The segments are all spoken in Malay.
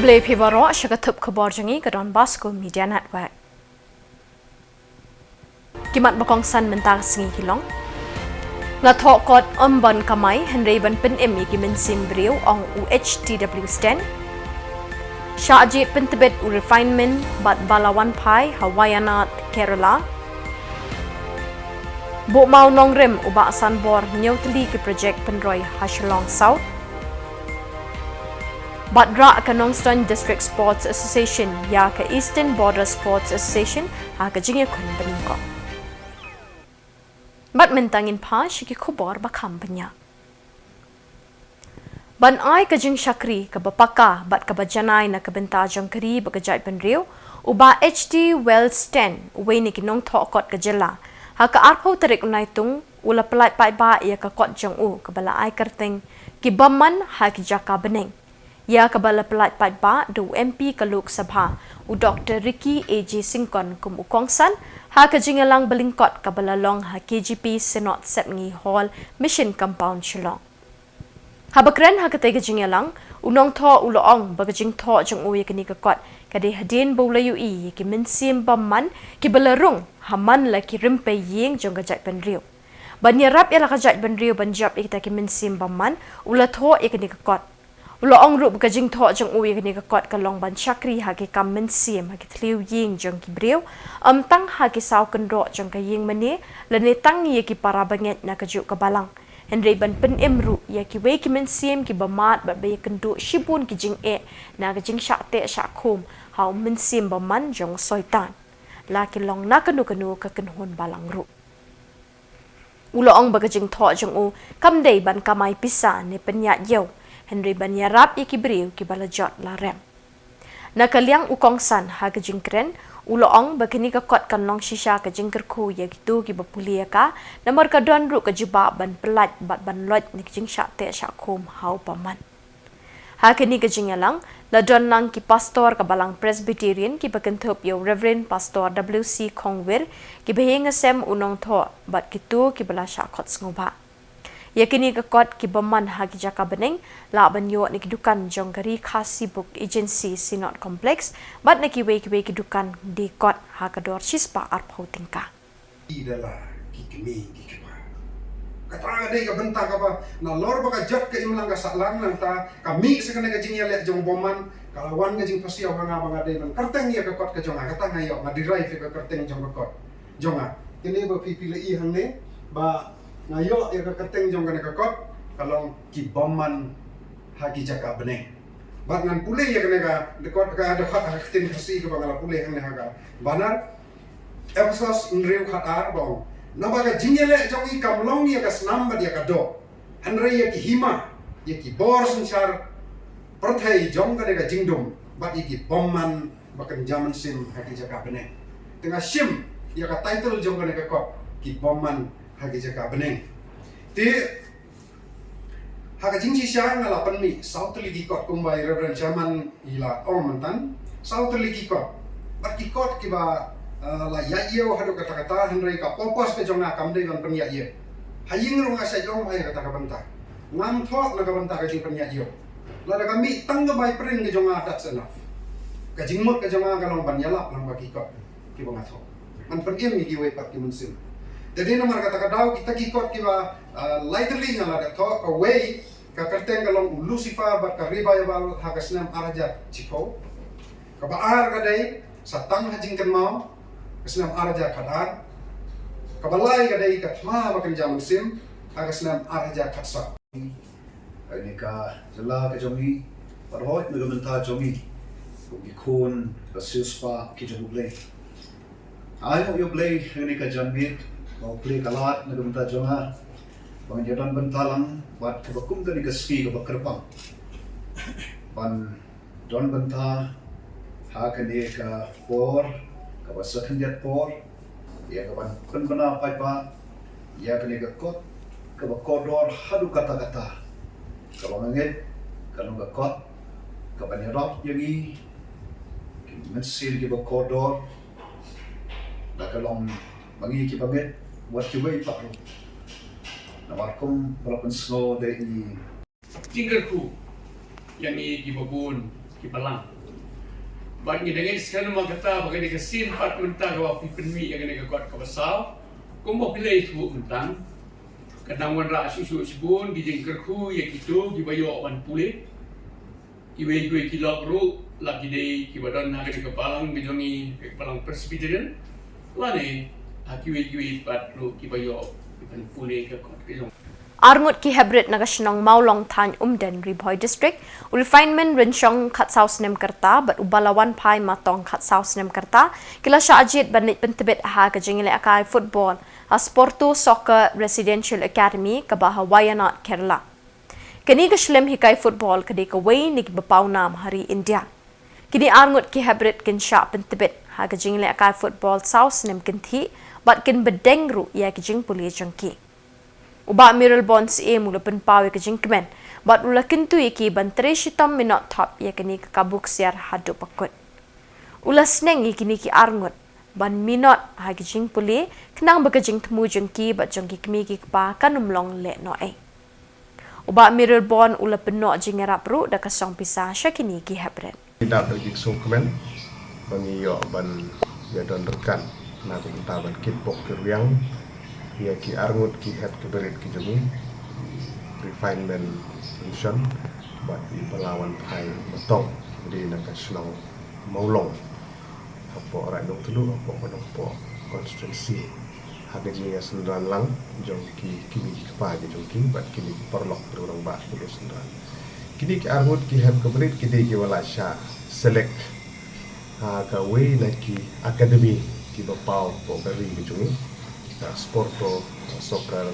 Blay Pibaro Shagathub Khuborjylla ke Donbosco Media Network. Kimat bakong san mentang singi Shillong. Ngathok kot ban kamai Henry ban pen emi kimen simbriu ong UHTW stand. Shajit pentebet u refinement bat balawan pai Hawaiianat Kerala. Bo mau nongrem uba sanbor nyotli ke project penroi Shillong South. Badra ke Nongstown District Sports Association ya ke Eastern Border Sports Association ha ke jingye kun beningko. Bat mentangin pa shiki Khubor bakam benya. Ban ai ke jing shakri ke bapaka bat ke bajanai na ke benta jangkari bagajai penriu uba HD Well Stand we ni ki nong thokot ke Jylla ha ke arpau tarik NAITUNG ula pelai pai ba ya ke kot jong u ke bala ai kerteng ki baman ha ki jaka beneng. Ya kabala pelat pat ba do MP ke Lok Sabha u Dr. Ricky AJ Singkon kum ukongsan ha ke jingalang belingkot kabala long ha KGP Senot Sepngi Hall Mission Compound Shillong. Ha bakren ha ke jingalang unong tho uloong bagajing tho jong u yakni ke kot kade hadin bolayu i ki minsim bamman ki balarung haman la ki rimpe yeng jong gajat penriu. Banyarap ya la gajat penriu banjap ikta ki minsim bamman ula tho yakni ke kot. Uloong rup gajing tho jong uwi kini kakot kalong ban chakri haki kam mensim haki tliu ying jong ki briu tang haki saw kendro jong ka ying mani lani tang ye ki para banget na kajuk ka balang Henry ban pen emru ye ki we ki mensim ki bamat ba be kendu shibun ki jing na gajing shakte shakum hau mensim baman jong soitan laki long na kanu ka kenhun balang ru Uloong bagajing tho jong u kam dei ban kamai pisa ni penyat yau Henry banyarap ikibriu ki balajot la rem. Nakaliang ukongsan ha kajingkren uloong bakini ka kot kan long shisha ka jingkerku ya gitu ki bapulia ka namar ka don ru ka jiba ban pelat bat ban lot ni jing sha te sha kum hau paman. Ha kini ka jingalang la don nang ki pastor ka balang Presbyterian ki bakenthop yo Reverend Pastor WC Khongwir ki behinga sem unong tho bat kitu ki bala sha khot sngoba. Yakini ke kot ki baman hagi jaka beneng la banyo ni kidukan jong gari khasi book agency sinot complex bat na ki we kidukan di kot ha kador shispa arpau tingka idala ki kemi ki kipa katanga dei ka benta ka ba na lor ba ka jot ka imlang ka saklang nang ta kami sekane ka jingya le jong boman kalawan ka jing pasiaw ka nga ba dei nang karteng ya ka kot ka jong katanga yo na drive ka karteng jong ka kot jonga kini ba pipila i hang ne ba ngayo ya ka kerteng jong kana kakot kalong ki boman hagi jaka beneng bat ngan pule ya kana ka dekot ka ada khat haktin khasi ka bangala pule hang ne haga banar episode nriu khat ar bong nabaga jingele jong i kamlong ya ka snam ba dia ka do hanre ya ki hima ya ki bor sansar perthai jong kana ka jingdum bat iki boman bakan jaman sim hagi jaka beneng tengah sim ya ka title jong kana kakot ki boman hagi jaka beneng ti haga jingsi sya ngala panmi south ligi kot kumbai reverend chairman ila mantan south ligi kot bat ki kot ki ba la ya yeo hadu kata henry ka popos ke jonga kamde ban penya ye haying runga sa jong hai kata ka banta ngam thok na ka banta ka jing penya ye la da kami tangga bai prin ke jonga that's enough ka jingmut ke jonga kalong ban yalap lang ba ki kot ki ba ngathok man pengem mi ki we pat ki munsim jadi nomor kata kadau kita kikot kiba lightly ngala da talk away ka kerteng kalong Lucifer bat ka riba yabal hagasnam araja chiko ka baar kadai satang hajing kenmau kasnam araja kadar ka balai kadai ka thma bakan jamun sim hagasnam araja khatsa ini ka Jylla ka jongi parhoi megamenta jongi ki khun ka sispa ki jogle ai mo yo play ini ka janmit mau play kalat na gamta jonga bang jadan bentalang bat kebakum tadi ke ski ke bakerpang ban don benta ha kene ka por ka basakan jet por ya ka ban kun bana pai ba ya kene ka kot ka bakodor hadu kata-kata ka banget kalau ka kot ka banyarap yangi mensir ke bakodor na kalong bangi ki banget buat coba ipak lu. Nama aku berapa snow dari tinggalku yang ini di babun kipalang. Bagi dengan sekarang kata bagi dengan sin pat mentang kau pipenmi yang dengan kuat kabasau, kau mau pilih itu mentang. Kadang wan susu sebun di jengkerku yang itu di bayu awan pulih. Iwe kilok ru lagi di kibadan naga di kepalang bijongi kepalang Presbyterian. Lani kiwe pat ru kibayu ipan pulih ke kuat bijong. Arngut ki hebrit nagashnong maulong tan umden Ribhoy district refinement renchong khatsau snem kerta but ubalawan pai matong khatsau snem kerta kila sha ajit banit pentebet ha ka jingile akai football a sportu soccer residential academy ka bah Wayanad Kerala kini ka shlem hikai football kadi ka way ni bapau nam hari India kini arngut ki hebrit kin sha pentebet ha ka jingile akai football south snem kinthi but kin bedengru ya ki jing puli jangki Uba miral bonds mula penpawi ke jingkmen, bat ula kintu iki bantre shitam minot top ya kini ke kabuk siar hadu pakut. Ula sneng iki ni ki arngut, ban minot hagi jing puli, kenang baka jing temu jengki bat jengki kemi ki kepa kanumlong le no Uba miral bond ula penok jing erap ru da kasong pisah syakini ki hebret. Tidak bagi sungkemen, bagi yo ban ya don rekan, na kumta ban kitpok keryang. Ya ki arngut ki het ke berit ki jemi refinement solution buat di pelawan pai betong di naka Shillong maulong apo ora dong telu apo kodong po konstitusi hade ni ya sendran lang jong ki kimi ki pa jong ki bat kini perlok orang ba ki sendran kini ki arngut ki het ke berit ki de ki wala sha select ha ka we na ki academy ki bapau po beri ki jong Sporto Soccer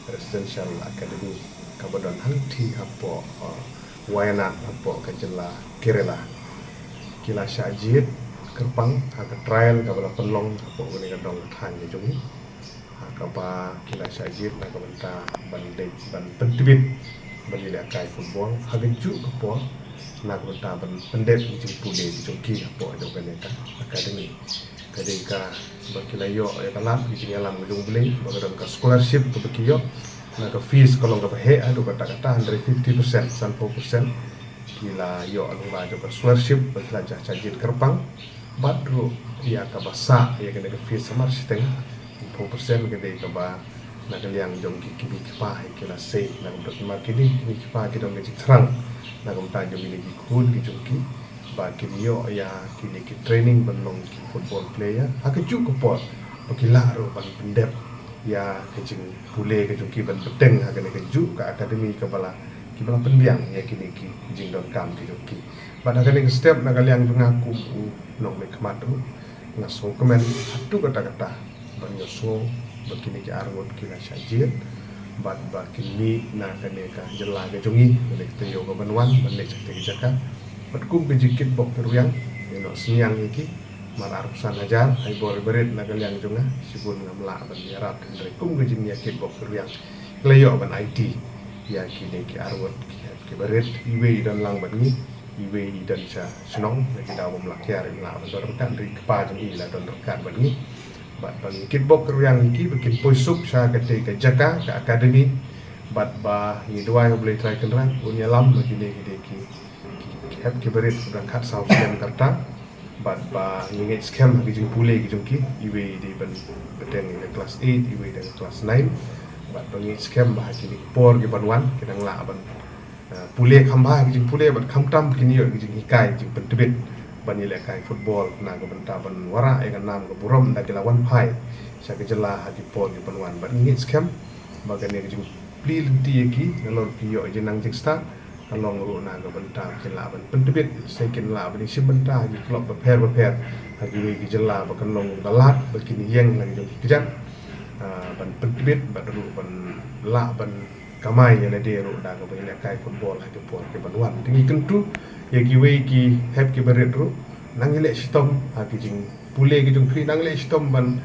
Residential Academy kabadan hangti hapo Wayanad hapo Jylla Kerala kila syajid kerpang haka trial kabala penlong hapo guni kadong than ni jumi hakaba kila syajid na kabanta bandai ban pentibit banile akai football hagenju hapo na kabanta ban pendet jing pule jongki hapo joganeka academy kadika bakilayo ya kalam kijing alam ujung beli bagadam ka scholarship to bakiyo na ka fees kolong ka he adu kata-kata 150% 100% kila yo anu ba ka scholarship bakila jajit kerpang badru ya ka basa ya kena ka fees samar siteng 4% gede ka ba na kaliang jong kibi pa kila say na ka kini kibi pa kidong ka terang na ka mta jong ni kun ki jongki ba kiniyo ya kini ki training benong ki football player hakaju ko po pakilaro ban pendep ya kecing pule ke jungki ban beteng hakane keju ka akademi ka bala penbiang ya kini ki jing don kam ki jungki ba hakane step na kaliang ngaku nok me kematu ngaso komen atu kata-kata ban yoso bakini ki arngot ki na syajir ba kini na kane ka Jylla ke jungi nek teyo ka banwan ban nek te jaka Patkum kejikit bok teruyang, eno siang iki, malar pesan ajar, hai bor berit nagaliang junga, sibun ngamla ban yarap dari kum kejin yakit bok teruyang, kleyo ban IT, ya kini ki arwat ki berit, iwe dan lang ban ni, iwe dan sa senong, lagi daw melakyar imla ban dorkan dari kepa jeng ila don dorkan ban ni, bat ban yakit bok teruyang iki bikin poisuk sa kate ke jaka ke akademi, bat ba ni dua yang boleh try kenderang, punya lam bagi ni ki heb kiberit udang kat south yang karta bat ba ngit scam hagi jing pule gi jungki iwe di ban beteng di kelas 8 iwe di kelas 9 bat ba ngit scam ba hagi di por gi banwan kedang la ban pule khamba gi jing pule bat khamtam kini yo gi jing ikai jing pentebit ban ile kai football na ga banta ban wara e ga nam ga burom da lawan pai sa ga Jylla hagi por gi banwan bat ngit scam ba ga ne gi jing plil ti ki ngalor ki yo jenang jing start kalong ru na ga banta Jylla ban pentebit second la ban isi banta gi klop prepare hagi gi Jylla ba kalong dalat bakini yeng lagi jong kijang ban pentebit ban ru ban la ban kamai ya de ru da ga ban kai football hagi por ke ban wan tingi kentu ya gi we gi heb ki berit ru nang ile sitom hagi jing pule gi jong pri nang ile sitom ban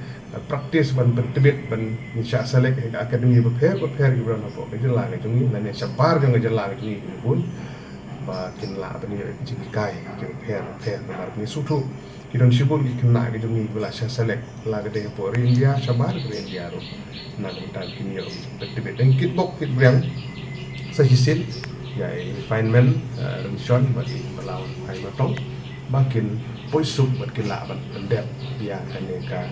practice ban pentebit ban insya selek akademi prepare gi ban apa Jylla ga jong ni sabar ga Jylla ga jong ni pun ba kin la ban ni jing kai ki prepare ban ni sutu kidon sibul gi kena ga jong ni bala sya selek la ga de por India sabar ga India ro na ga ta kin yo pentebit dan kitbok kit brang sa hisin ya refinement revision bagi melawan hai matong makin poisuk bat kila bat pendep dia ka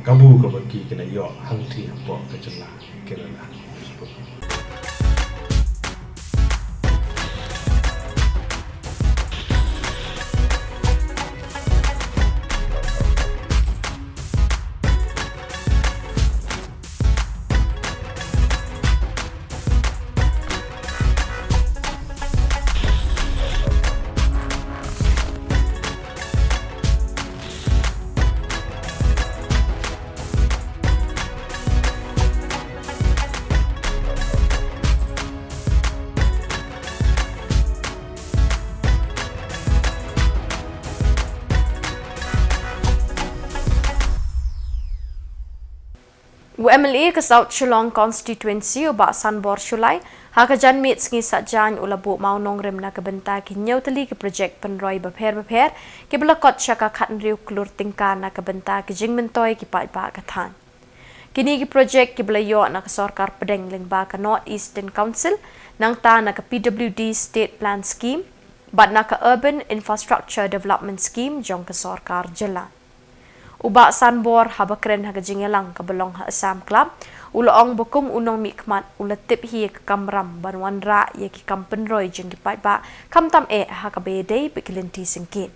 kabu ka bagi kena yo hang thi po ka Jylla kena UMLA ke South Shillong constituency ubak Sanbor Shulai hakajan mit sengi sajan ulabu mau nongrem na kebenta ki nyautali ke projek penroi beper ki belakot syaka khat riu klur tingka na kebenta ki jing mentoi ki pai ba kathan kini ki projek ki belayo na ke sarkar pedeng lengba ke North Eastern Council nang ta na ke PWD State Plan Scheme bat na ke Urban Infrastructure Development Scheme jong ke sarkar Jylla. Ubak Sanbor habakren hagajing lang kabelong ha Assam Club uloong bukum unong mikmat ulatip hi ke kamram banwan ra ye ki kampen roy jeng ki pai ba kamtam hakabede bekilinti singkin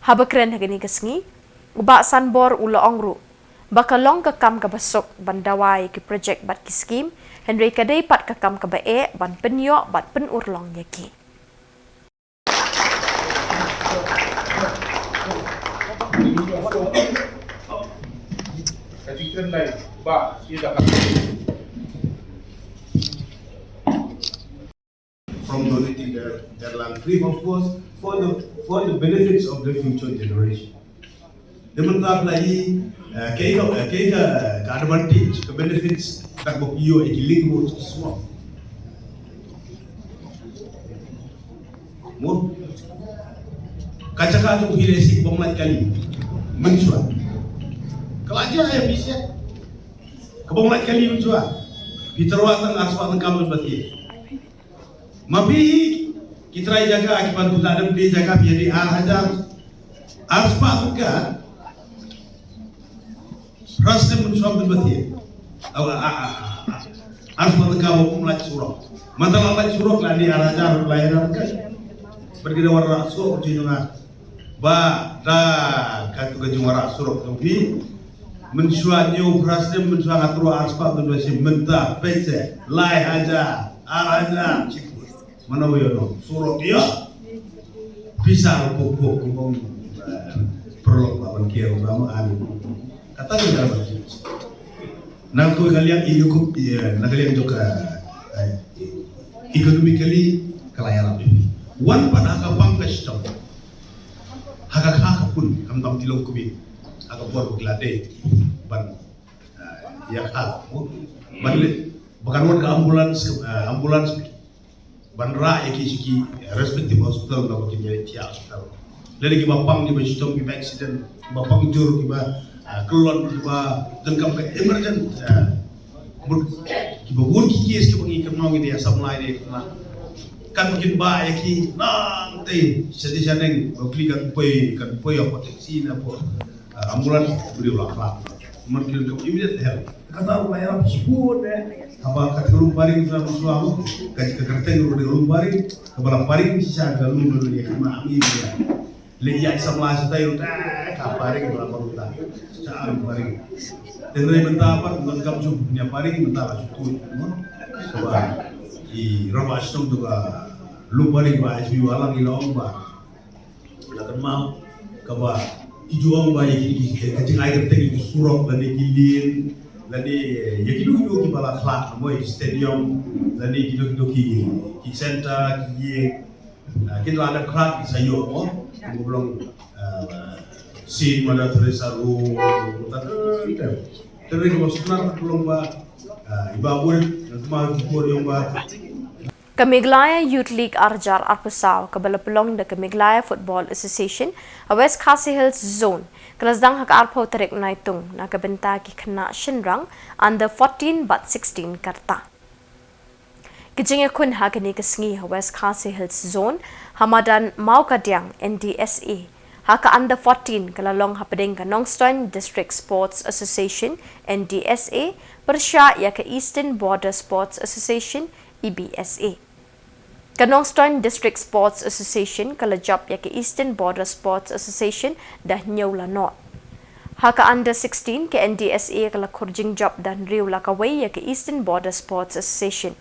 habakren hagani kesngi ubak Sanbor uloong ru bakalong ke kam ka basok bandawai ki project bat ki scheme Henry kadai pat ka kam ka bae ban penyo bat pen urlong ye ki from donating their land free, of course, for the benefits of the future generation. Demonstrate lagi kaya advantage, ke benefits tak berpio ekiling mo semua. Mo kaca-kaca hilesik bomlat kali mencuat. Kalau aja ayam bisa, kebomlat kali mencuat. Fitrawatan aswatan kamu berarti. Mapi kita jaga akibat bulan dia jaga jadi hajar aspa juga rasa mensuap berarti aspa kamu mulai surau mantalah mulai surau lah dia hajar layanan kan pergi dawar rasul jinungan ba dah katu kejungara surau tapi mensuap new rasa mensuap atro aspa berarti mentah pece lai hajar hajar manawiyono surau dia bisa pokok kumong perlu lawan kira ulama alim kata dia berarti nang tu kalian hidup nang kalian juga economically kelayaran ini wan pada kapang kasih hak pun kam tam tilong kubi hak buat gelade ban ya hak ban bahkan wan ke ambulans bandra eki respective hospital na bakin yari tia hospital lele ki bapang ki bajitong ki accident bapang jur ki ba kelon ki ba jengkam ke emergent ki ba won ki kes ki bangi kemau ki dia Samla ni kan mungkin ba eki nang te sedi saneng beli kan poi proteksi na po ambulan beri ulah mungkin ke immediate help kata layar sebut apa kat gelung paring dalam suamu kat kekerteng ru gelung paring kepala paring sisa galung dulu ya kama ami ya lihat Samla setai udah kaparing berapa ruta saan paring dengai mentapa lengkap punya paring mentapa cukup coba di rumah asam juga lu paring ba SB walang ilong ba lakan mau kaba ijuang ba iki kecing air teng iki surok dan ikilin lani yakidu ki bala klak moy stadium lani kido ki center ki kin ada klak di sayo mo ngobrol sin mana Teresa ru terus ko senar belum ba ibabul nama Khubor yang ba Meghalaya Youth League Arjar Arpusau kabala pelong de Meghalaya Football Association a West Khasi Hills Zone kelasdang hak arpau tarik NAITUNG na kabenta ki kena Shinrang under 14 but 16 karta. Kijinga kun hagani kesengi West Khasi Hills Zone Hamadan Mau Kadiang NDSA haka under 14 kalalong hapading Kanongstoin District Sports Association NDSA bersya ya ke Eastern Border Sports Association EBSA. Kanongstoin District Sports Association kalajap ya ke Eastern Border Sports Association dah Jylla North. Haka under 16 ke NDSA kala kurjing job dan riu lakaway ya ke Eastern Border Sports Association.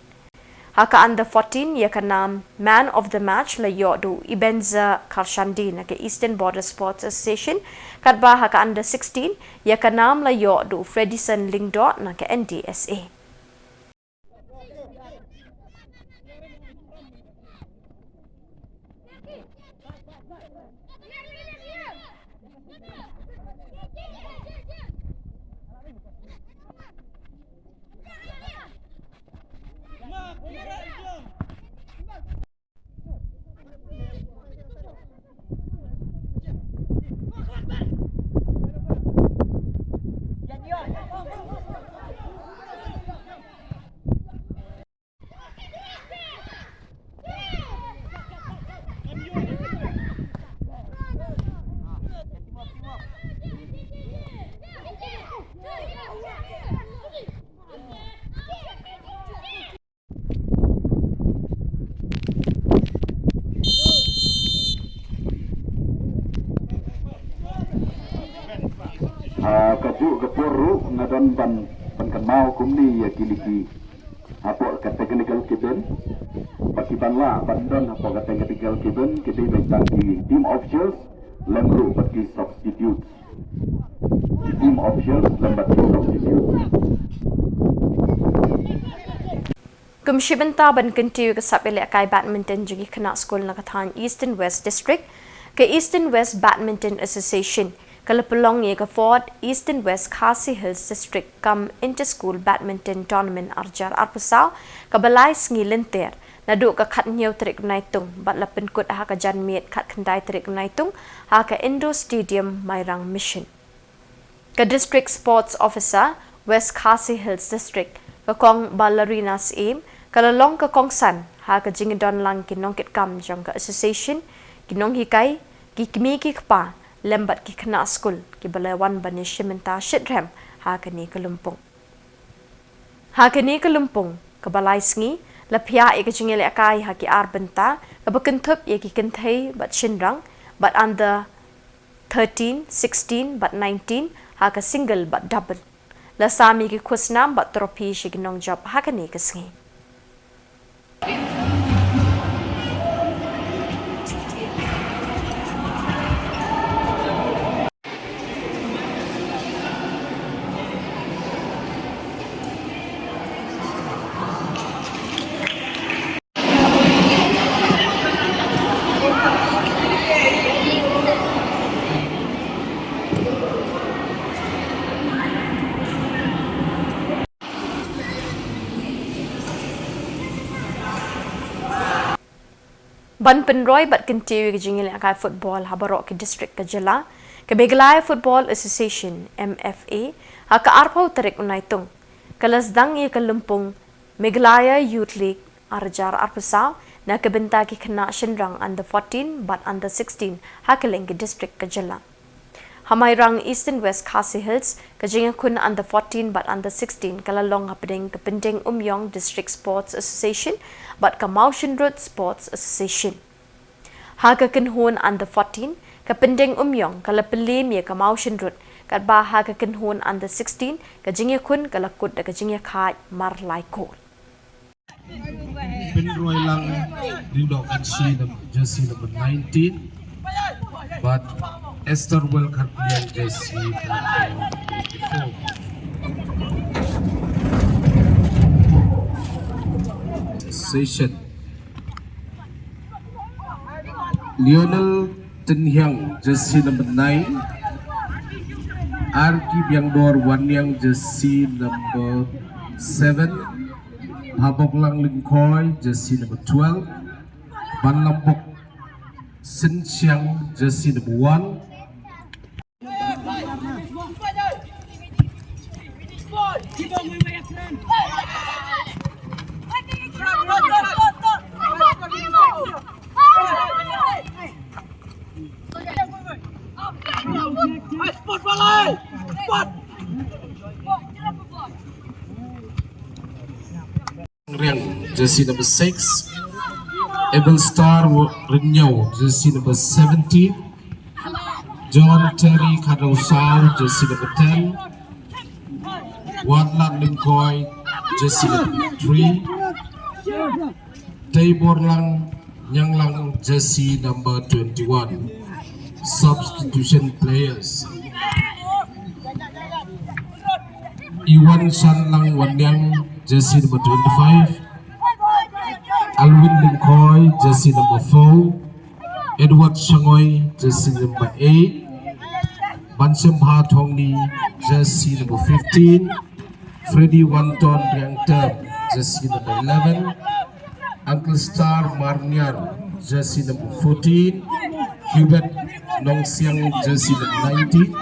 Haka under 14 ya ke nam man of the match la yodu Ibenza Karshandi na ke Eastern Border Sports Association. Kadba haka under 16 ya ke nam la yodu Fredison Lingdot na ke NDSA. Khubor ngadon ban kenal kumni ya kiliki apa kata technical keben bagi banla bandon apa kata technical keben kita bentang di team officials lemru bagi substitute team officials lembat substitute Kumshibenta ban kentiu ke sapele kai badminton jugi kena school na kathan Eastern West District ke Eastern West Badminton Association kala pelong ye ke Ford Eastern West Khasi Hills District kam inter-school badminton tournament arjar arpusau ke balai sengi lenter nadu ke khat nyau terik naitung bat la penkut ha ka janmiet khat kendai terik naitung ha ka Indo Stadium Mairang Mission ke District Sports Officer West Khasi Hills District ke kong ballerinas aim kala long ke kongsan ha ka jingdon lang kinong kit kam jong ke association kinong hikai ki kimi ki kpa lembat ki kena school ki balawan bani shimenta shitrem ha kani kelumpung ke balai sengi la pia e ke jingele akai ha ki arbenta ke bekentup ye ki kenthai bat shinrang bat under 13 16 bat 19 ha ka single bat double la sami ki khusnam bat trophy shiginong job ha kani ke sengi Ban penroy bat kentiu ke jingil akai football habarok ke district ke Jylla ke Meghalaya Football Association MFA ha ka arpau tarik unaitung kelas dang ye ke lumpung Meghalaya Youth League arjar arpusau na ke benta ki kena shinrang under 14 bat under 16 ha ke leng ke district ke Jylla Hamairang Eastern West Khasi Hills ke jingil kun under 14 bat under 16 kala long happening ke Pending Umyong District Sports Association bat ke Mountain Road Sports Association. Haga kenhon under 14 ke Pending Umyong kala pelim ye ke Mountain Road kat ba haga kenhon under 16 ke jingil kun kala kut ke jingil khai mar lai kol. Penroy lang dindok kan jersey number 19 but Esther will carry jersey number 24 session Lionel Tenhyang jersey number 9 Arki Biangdor Wanyang jersey number 7 Habok Lang Lingkoi jersey number 12 Ban Lampok Sin Siang jersey number 1 Keep on moving, Riang, jersey number 6. Able Star Renew, jersey number 17. John Terry Kadosau, jersey number 10. Wadlan Linkoy, jersey number 3. Tabor Lang Nyanglang, jersey number 21. Substitution players: Iwan Shanlang Wanyang, jersey number 25. Alwin Linkoy, jersey number 4. Edward Shangoy, jersey number 8. Bansem Ha Thongni, jersey number 15. Freddy Wanton Riangter, jersey number 11. Uncle Star Marnian, jersey number 14. Hubert Nongsiang, jersey number 19.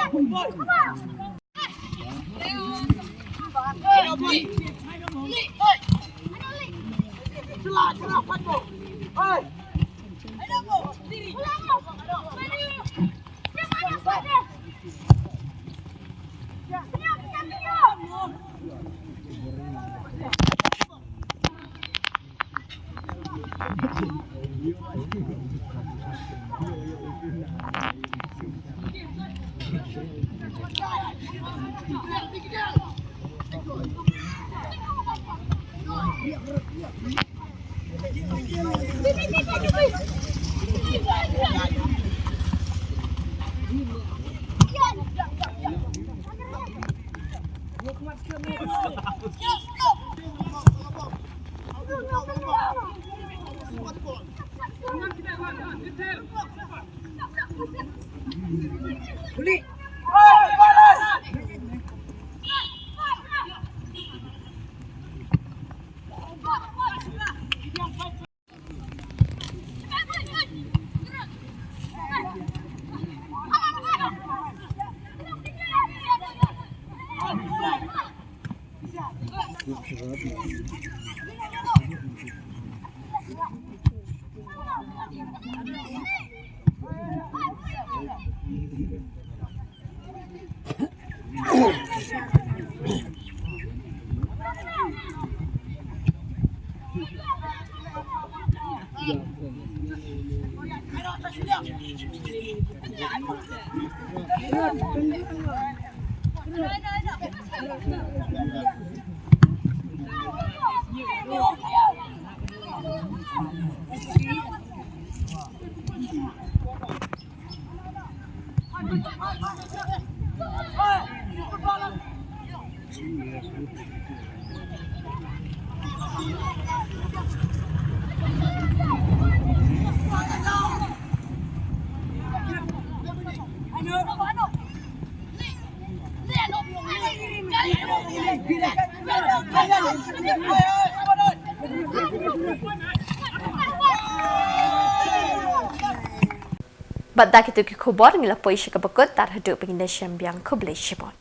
Badak itu ki Khubor ngilapoi syakabakut tar haduk pengindah syambiang kublai syibon.